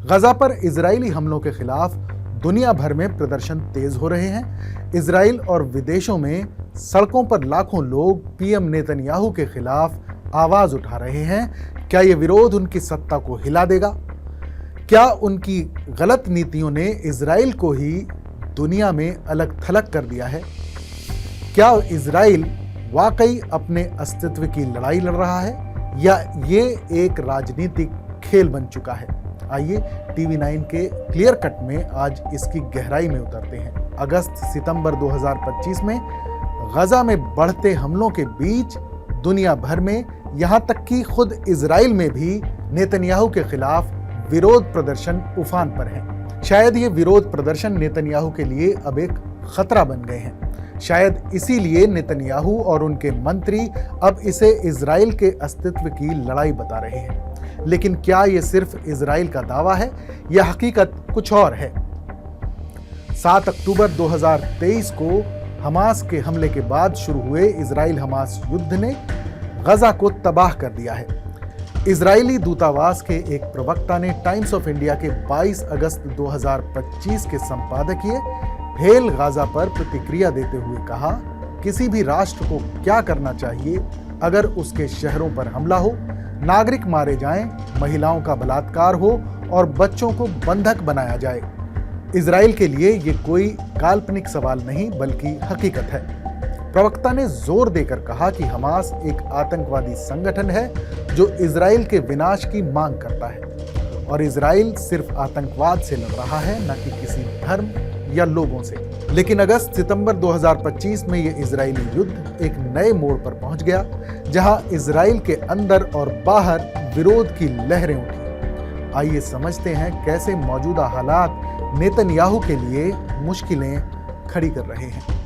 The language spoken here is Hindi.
गजा पर इजरायली हमलों के खिलाफ दुनिया भर में प्रदर्शन तेज हो रहे हैं। इजराइल और विदेशों में सड़कों पर लाखों लोग पीएम नेतन्याहू के खिलाफ आवाज उठा रहे हैं। क्या ये विरोध उनकी सत्ता को हिला देगा? क्या उनकी गलत नीतियों ने इजराइल को ही दुनिया में अलग थलग कर दिया है? क्या इजराइल वाकई अपने अस्तित्व की लड़ाई लड़ रहा है या ये एक राजनीतिक खेल बन चुका है? आइए टीवी 9 के क्लियर कट में आज इसकी गहराई में उतरते हैं। अगस्त सितंबर 2025 में गजा में बढ़ते हमलों के बीच दुनिया भर में, यहां तक कि खुद इजराइल में भी नेतन्याहू के खिलाफ विरोध प्रदर्शन उफान पर है। शायद ये विरोध प्रदर्शन नेतन्याहू के लिए अब एक खतरा बन गए हैं। शायद इसीलिए नेतन्याहू और उनके मंत्री अब इसे इजराइल के अस्तित्व की लड़ाई बता रहे हैं। लेकिन क्या ये सिर्फ इजराइल का दावा है या हकीकत कुछ और है? 7 अक्टूबर 2023 को हमास के हमले के बाद शुरू हुए इजराइल हमास युद्ध ने गजा को तबाह कर दिया है। इजरायली दूतावास के एक प्रवक्ता ने टाइम्स ऑफ इंडिया के 22 अगस्त 2025 के संपादकीय हेल गाजा पर प्रतिक्रिया देते हुए कहा, किसी भी राष्ट्र को क्या करना चाहिए अगर उसके शहरों पर हमला हो, नागरिक मारे जाएं, महिलाओं का बलात्कार हो और बच्चों को बंधक बनाया जाए। इजराइल के लिए ये कोई काल्पनिक सवाल नहीं बल्कि हकीकत है। प्रवक्ता ने जोर देकर कहा कि हमास एक आतंकवादी संगठन है जो इजराइल के विनाश की मांग करता है और इजराइल सिर्फ आतंकवाद से लड़ रहा है, न कि किसी धर्म या लोगों से। लेकिन अगस्त सितंबर 2025 में ये इजरायली युद्ध एक नए मोड़ पर पहुंच गया, जहां इजराइल के अंदर और बाहर विरोध की लहरें उठी। आइए समझते हैं कैसे मौजूदा हालात नेतन्याहू के लिए मुश्किलें खड़ी कर रहे हैं।